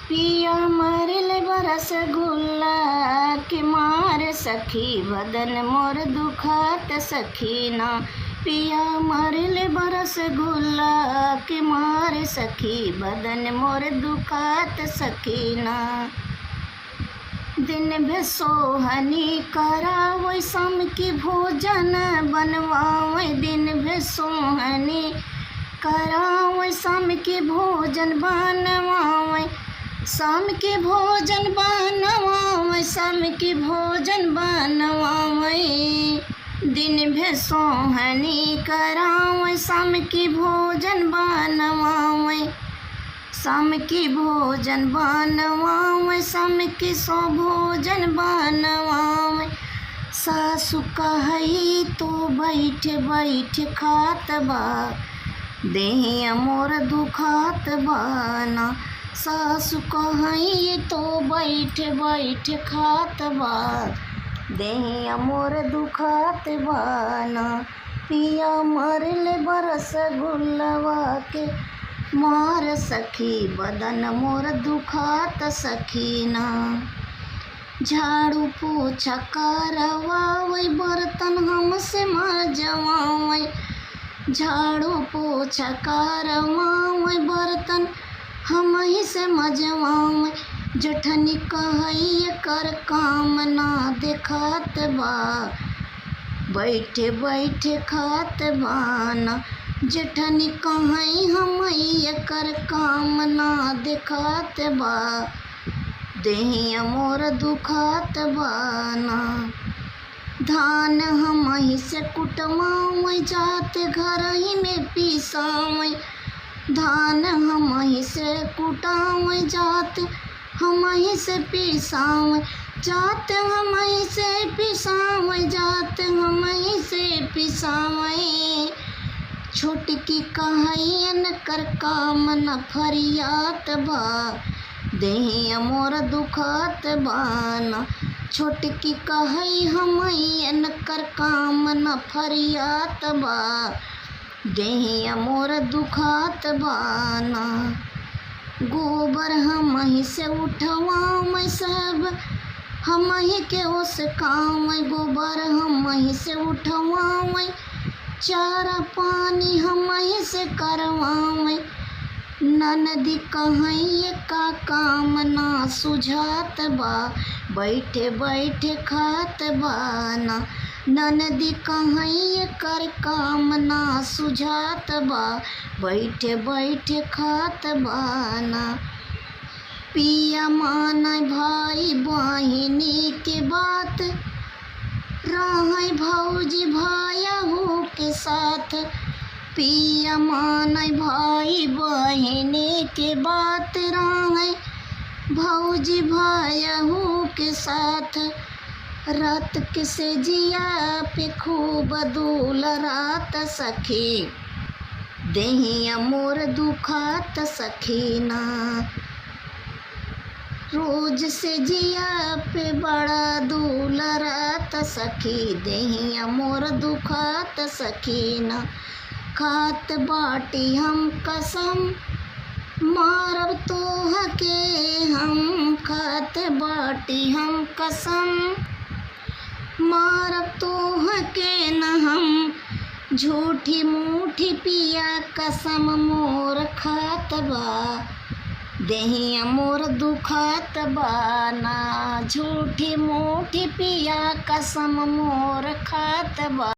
पिया मरल बरस गुल्ला के मार सखी बदन मोर दुखात सखीना। पिया मरल बरस गुल्ला के मार सखी बदन मोर दुखात सखीना। दिन भर सोहनी करावै शाम की भोजन बनवावै। दिन भर सोहनी करावै शाम की भोजन बनवावै। शाम के भोजन बनवावै शाम की भोजन बनवावै। दिन भर सोहनी करावै शाम की भोजन बनवावै। शाम की भोजन बनवावै शाम की सो भोजन बनवावै। सासु कहई तो बैठ बैठ खात बा देहिया मोर दुखात बाना। सासु कहई तो बैठ बैठ खात बा देहिया मोर दुखात बाना। पिया मरल बरस गुल्लवा के मार सखी बदन मोर दुखात सखीना। झाड़ू पोछा करवावै बर्तन हमसे मजवावै। झाड़ू पोछा करवावै बर्तन हमही से मजवावै। जेठनी कहई कर काम ना देखात बा बैठे बैठे खात बाना। जेठनी कहई हमई कर काम ना देखात बा देहिया मोर दुखात बाना। धान हमही से कुटवावै जात घर ही में पिसावै। धान हमही से कुटावै जात हमही से पिसावै। जात हमही से पिसावै जात हमही से पिसावै। छोटकी कहईन कर काम न फरियात बा देहिया मोर दुखात बाना। छोटकी कहई हमईन कर काम न फरियात बा देहिया मोर दुखात बाना। गोबर हमही से उठवावै सब हमही के ओस कावै। गोबर हमही से उठवावै चारा पानी हमही से करवावै। ननदी कहई का काम ना सुझात बा बैठे बैठे खात बाना। ननदी कहई कर काम ना सुझात बा बैठे बैठे खात बाना। पिया मानै भाई बहिनी के बात रहै भौजी भायहू के साथ। पिया मानै भाई बहिनी के बात रहै भौजी भायहू के साथ। रात के से जिया पे खूब दुलरात सखी देहिया मोर दुखात सखीना। रोज से जिया पे बड़ा दुलरात सखी देहिया मोर दुखात सखीना। खात बाटी हम कसम मारब तोह के हम। खात बाटी हम कसम मारब तोह के न हम। झूठी मूठी पिया कसम मोर खात बा देहिया मोर दुखात बाना। झूठी मूठी पिया कसम मोर खात बा।